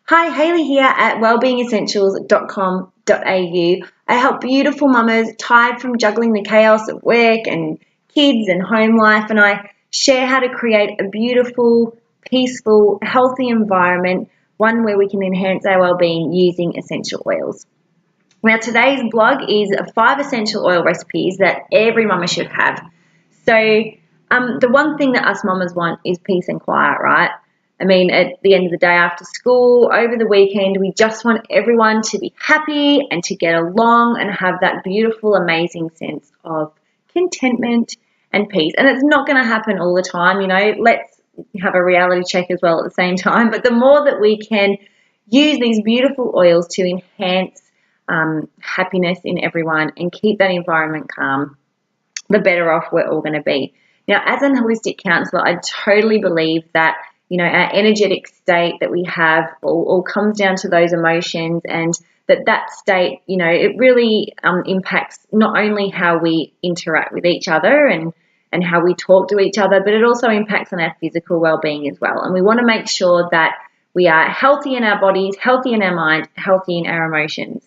Hi, Hayley here at wellbeingessentials.com.au. I help beautiful mamas tired from juggling the chaos of work and kids and home life, and I share how to create a beautiful, peaceful, healthy environment, one where we can enhance our well-being using essential oils. Now, today's blog is 5 essential oil recipes that every mama should have. So, the one thing that us mamas want is peace and quiet, right? I mean, at the end of the day after school, over the weekend, we just want everyone to be happy and to get along and have that beautiful, amazing sense of contentment and peace. And it's not going to happen all the time, let's have a reality check as well at the same time. But the more that we can use these beautiful oils to enhance happiness in everyone and keep that environment calm, the better off we're all going to be. Now, as a holistic counsellor, I totally believe that our energetic state that we have all comes down to those emotions, and that state, it really impacts not only how we interact with each other and how we talk to each other, but it also impacts on our physical well-being as well. And we want to make sure that we are healthy in our bodies, healthy in our mind, healthy in our emotions.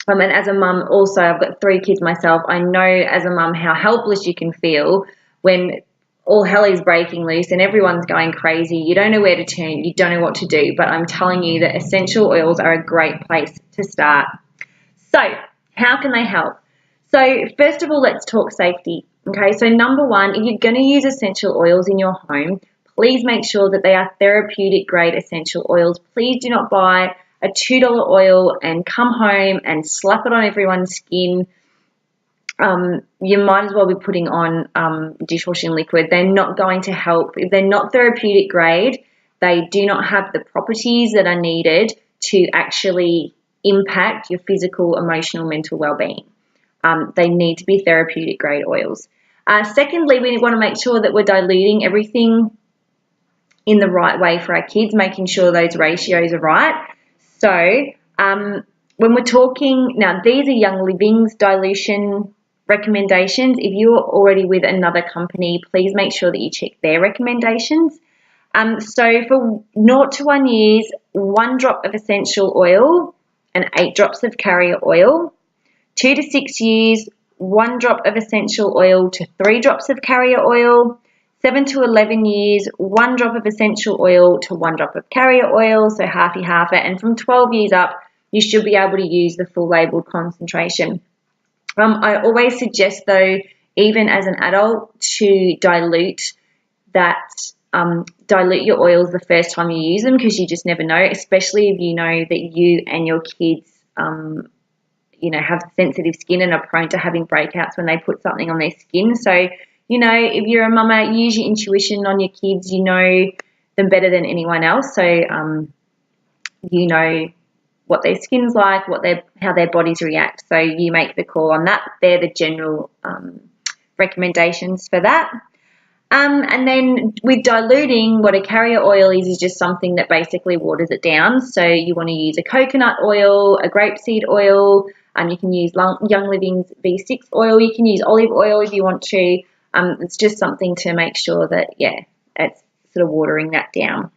And as a mum, also, I've got 3 kids myself. I know as a mum how helpless you can feel when all hell is breaking loose and everyone's going crazy. You don't know where to turn. You don't know what to do. But I'm telling you that essential oils are a great place to start. So how can they help? So first of all, let's talk safety. Okay, so number one, if you're going to use essential oils in your home, please make sure that they are therapeutic grade essential oils. Please do not buy a $2 oil and come home and slap it on everyone's skin. You might as well be putting on dishwashing liquid. They're not going to help. If they're not therapeutic grade, they do not have the properties that are needed to actually impact your physical, emotional, mental well-being. They need to be therapeutic grade oils. Secondly, we want to make sure that we're diluting everything in the right way for our kids, making sure those ratios are right. So when we're talking, now these are Young Living's dilution recommendations. If you're already with another company, please make sure that you check their recommendations. So for 0 to 1 years, 1 drop of essential oil and 8 drops of carrier oil. 2 to 6 years, 1 drop of essential oil to 3 drops of carrier oil. 7 to 11 years, 1 drop of essential oil to 1 drop of carrier oil, so half it. And from 12 years up, you should be able to use the full labelled concentration. I always suggest, though, even as an adult, to dilute your oils the first time you use them, because you just never know, especially if you know that you and your kids have sensitive skin and are prone to having breakouts when they put something on their skin. So, if you're a mama, use your intuition on your kids. You know them better than anyone else. So, you know what their skin's like, how their bodies react. So you make the call on that. They're the general recommendations for that. And then with diluting, what a carrier oil is just something that basically waters it down. So you want to use a coconut oil, a grapeseed oil. You can use Young Living's V6 oil. You can use olive oil if you want to. It's just something to make sure that, it's sort of watering that down.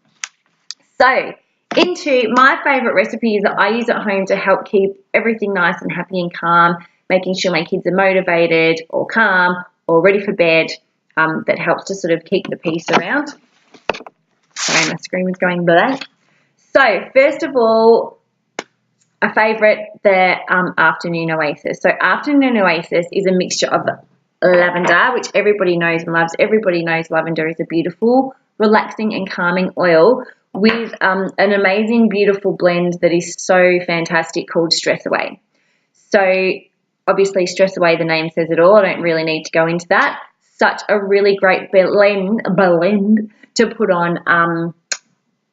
So into my favourite recipes that I use at home to help keep everything nice and happy and calm, making sure my kids are motivated or calm or ready for bed. That helps to sort of keep the peace around. Sorry, my screen was going blank. So first of all, a favourite, the Afternoon Oasis. So Afternoon Oasis is a mixture of lavender, which everybody knows and loves. Everybody knows lavender is a beautiful, relaxing and calming oil with an amazing, beautiful blend that is so fantastic called Stress Away. So obviously Stress Away, the name says it all. I don't really need to go into that. Such a really great blend to put on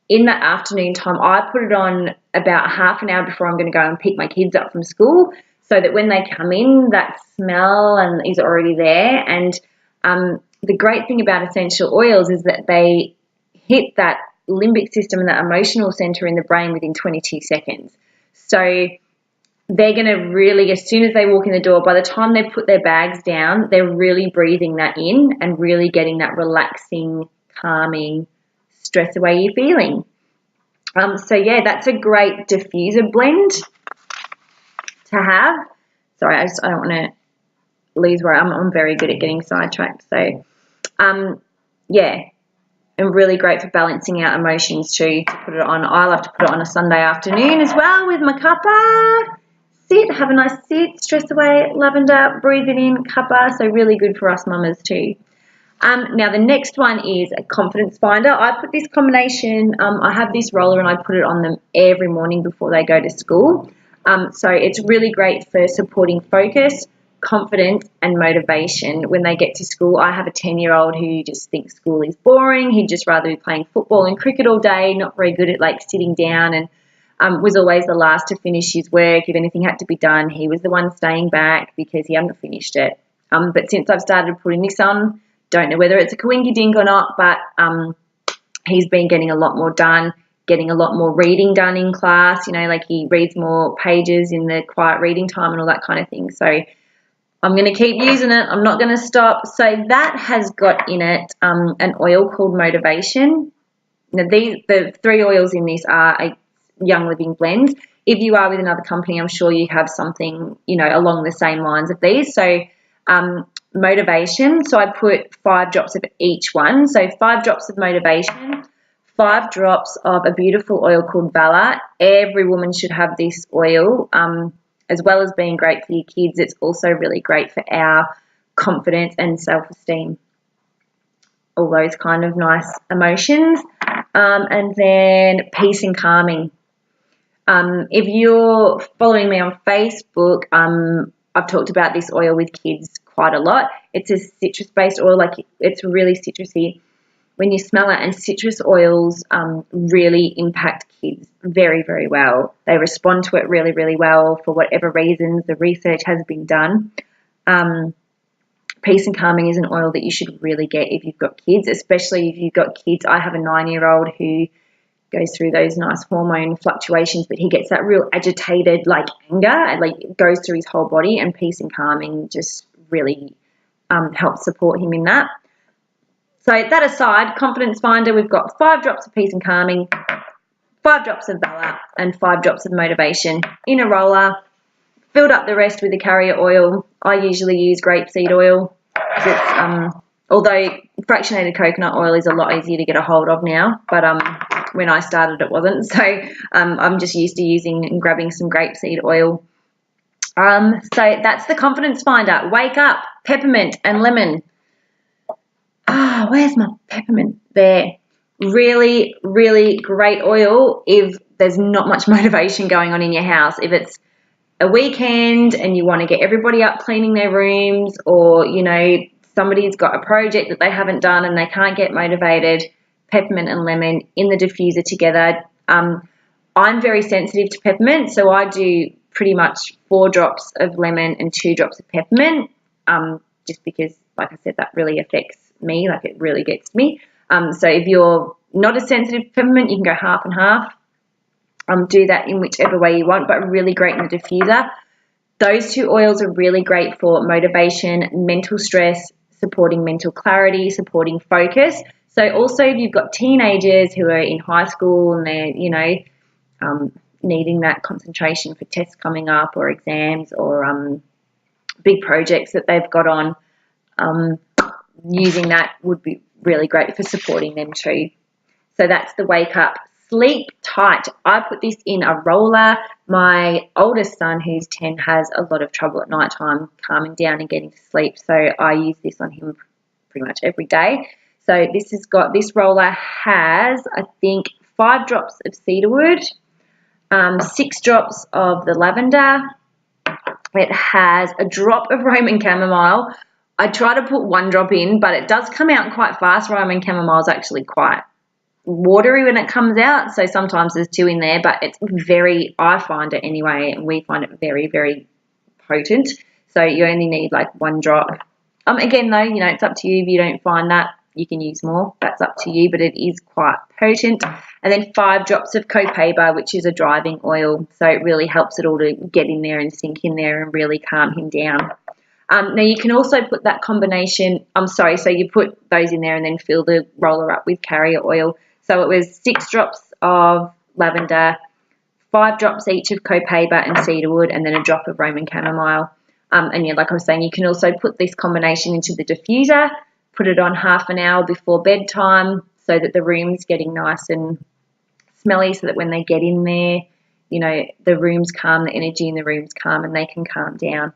in that afternoon time. I put it on about half an hour before I'm going to go and pick my kids up from school, so that when they come in, that smell is already there. And the great thing about essential oils is that they hit that limbic system and that emotional center in the brain within 22 seconds. So they're going to really, as soon as they walk in the door, by the time they put their bags down, they're really breathing that in and really getting that relaxing, calming, stress away you're feeling. So yeah, that's a great diffuser blend to have. Sorry, I don't want to lose where I'm very good at getting sidetracked. So yeah, and really great for balancing out emotions too, to put it on. I love to put it on a Sunday afternoon as well with my cuppa. Sit, have a nice sit, stress away, lavender, breathe it in, cuppa. So really good for us mamas too. Now the next one is a confidence finder. I put this combination, I have this roller and I put it on them every morning before they go to school. So it's really great for supporting focus, confidence and motivation when they get to school. I have a 10-year-old who just thinks school is boring. He'd just rather be playing football and cricket all day, not very good at like sitting down, and was always the last to finish his work. If anything had to be done, he was the one staying back because he hadn't finished it. But since I've started putting this on, don't know whether it's a coinky dink or not, but he's been getting a lot more done, getting a lot more reading done in class. You know, like he reads more pages in the quiet reading time and all that kind of thing. So I'm going to keep using it. I'm not going to stop. So that has got in it an oil called Motivation. Now the 3 oils in this are a Young Living blend. If you are with another company, I'm sure you have something, you know, along the same lines of these. So Motivation, so I put 5 drops of each one. So 5 drops of Motivation, 5 drops of a beautiful oil called Valor. Every woman should have this oil. As well as being great for your kids, it's also really great for our confidence and self-esteem. All those kind of nice emotions. And then peace and calming. If you're following me on Facebook, I've talked about this oil with kids quite a lot. It's a citrus-based oil, like it's really citrusy when you smell it, and citrus oils really impact kids very, very well. They respond to it really, really well for whatever reasons. The research has been done. Peace and calming is an oil that you should really get if you've got kids, especially if you've got kids. I have a 9-year-old who goes through those nice hormone fluctuations, but he gets that real agitated like anger, and like it goes through his whole body, and peace and calming just really helps support him in that. So that aside, confidence finder, we've got 5 drops of peace and calming, 5 drops of Valor, and 5 drops of Motivation in a roller. Filled up the rest with the carrier oil. I usually use grapeseed oil. Although fractionated coconut oil is a lot easier to get a hold of now, but when I started it wasn't. So I'm just used to using and grabbing some grapeseed oil. So that's the confidence finder. Wake Up, peppermint and lemon. Where's my peppermint? There. Really, really great oil if there's not much motivation going on in your house. If it's a weekend and you want to get everybody up cleaning their rooms, or, you know, somebody's got a project that they haven't done and they can't get motivated, peppermint and lemon in the diffuser together. I'm very sensitive to peppermint, so I do pretty much 4 drops of lemon and 2 drops of peppermint, just because, like I said, that really affects me, like it really gets me. So if you're not as sensitive to peppermint, you can go half and half. Do that in whichever way you want, but really great in the diffuser. Those 2 oils are really great for motivation, mental stress, supporting mental clarity, supporting focus. So also if you've got teenagers who are in high school and they're, you know, needing that concentration for tests coming up or exams or big projects that they've got on, using that would be really great for supporting them too. So that's the Wake Up. Sleep Tight. I put this in a roller. My oldest son, who's 10, has a lot of trouble at night time calming down and getting to sleep, so I use this on him pretty much every day. So this roller has, I think, 5 drops of cedarwood, 6 drops of the lavender. It has a drop of Roman chamomile. I try to put 1 drop in, but it does come out quite fast. Roman chamomile is actually quite watery when it comes out, so sometimes there's 2 in there, but it's I find it anyway, and we find it very, very potent. So you only need like 1 drop. Again though, you know, it's up to you. If you don't find that, you can use more. That's up to you, but it is quite potent. And then 5 drops of copaiba, which is a driving oil, so it really helps it all to get in there and sink in there and really calm him down. Now you can also put that combination, so you put those in there and then fill the roller up with carrier oil. So it was 6 drops of lavender, 5 drops each of copaiba and cedarwood, and then a drop of Roman chamomile. And yeah, like I was saying, you can also put this combination into the diffuser, put it on half an hour before bedtime so that the room's getting nice and smelly, so that when they get in there, you know, the room's calm, the energy in the room's calm, and they can calm down.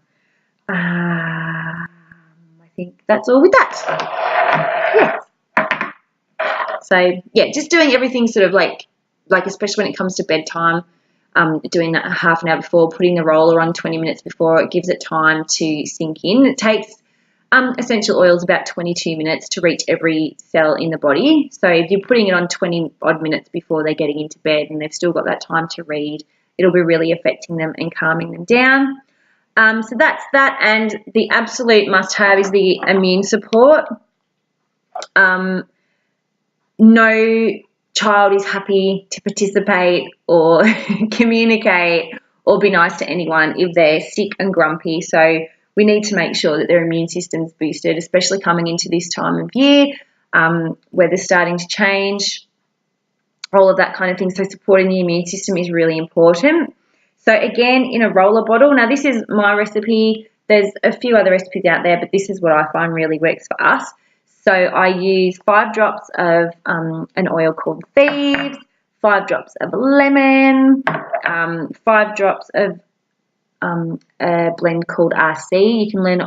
I think that's all with that. Yes. So yeah, just doing everything sort of like especially when it comes to bedtime, doing that half an hour before, putting the roller on 20 minutes before, it gives it time to sink in. It takes essential oils about 22 minutes to reach every cell in the body. So if you're putting it on 20 odd minutes before they're getting into bed and they've still got that time to read, it'll be really affecting them and calming them down. So that's that, and the absolute must-have is the immune support. No child is happy to participate or communicate or be nice to anyone if they're sick and grumpy. So we need to make sure that their immune system's boosted, especially coming into this time of year, weather's starting to change, all of that kind of thing. So supporting the immune system is really important. So again, in a roller bottle, now this is my recipe. There's a few other recipes out there, but this is what I find really works for us. So I use 5 drops of an oil called Thieves, 5 drops of lemon, 5 drops of a blend called RC. You can learn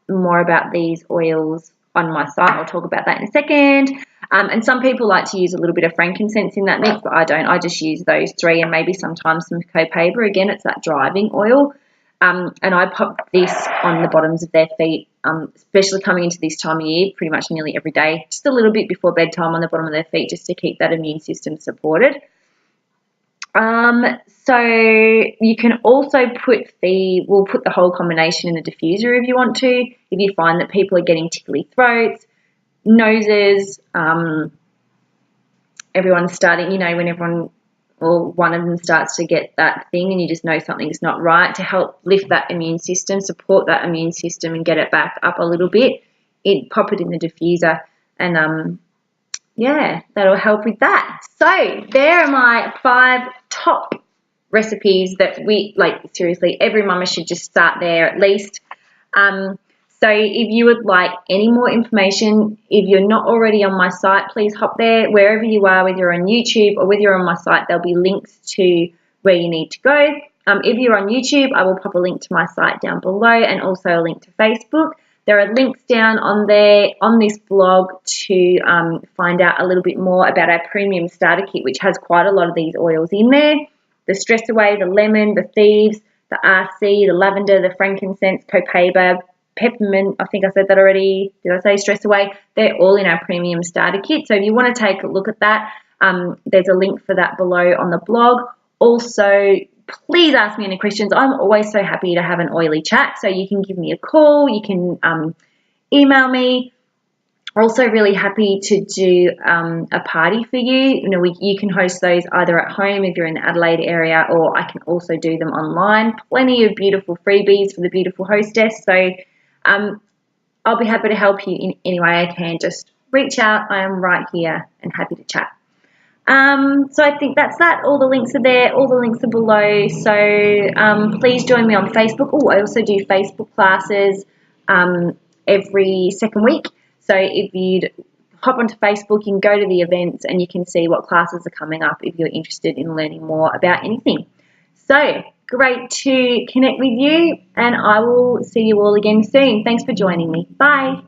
more about these oils on my site. I'll talk about that in a second. And some people like to use a little bit of frankincense in that mix, but I don't. I just use those 3 and maybe sometimes some copaiba. Again, it's that driving oil. And I pop this on the bottoms of their feet, especially coming into this time of year, pretty much nearly every day, just a little bit before bedtime on the bottom of their feet, just to keep that immune system supported. So you can also we'll put the whole combination in the diffuser if you want to. If you find that people are getting tickly throats, noses, everyone's starting, you know, when everyone or one of them starts to get that thing and you just know something's not right, to help lift that immune system, support that immune system and get it back up a little bit, pop it in the diffuser, and yeah, that'll help with that. So there are my 5 top recipes that seriously, every mama should just start there at least. So if you would like any more information, if you're not already on my site, please hop there. Wherever you are, whether you're on YouTube or whether you're on my site, there'll be links to where you need to go. If you're on YouTube, I will pop a link to my site down below and also a link to Facebook. There are links down on there on this blog to find out a little bit more about our premium starter kit, which has quite a lot of these oils in there. The Stress Away, the lemon, the Thieves, the RC, the lavender, the frankincense, copaiba, peppermint, I think I said that already. Did I say Stress Away? They're all in our premium starter kit. So if you want to take a look at that, there's a link for that below on the blog. Also, please ask me any questions. I'm always so happy to have an oily chat. So you can give me a call, you can email me. Also really happy to do a party for you. You know, you can host those either at home if you're in the Adelaide area, or I can also do them online. Plenty of beautiful freebies for the beautiful hostess. So I'll be happy to help you in any way I can. Just reach out. I am right here and happy to chat. So I think that's that. All the links are there. All the links are below. So please join me on Facebook. Oh, I also do Facebook classes every second week. So if you'd hop onto Facebook, you can go to the events and you can see what classes are coming up if you're interested in learning more about anything. So great to connect with you, and I will see you all again soon. Thanks for joining me. Bye.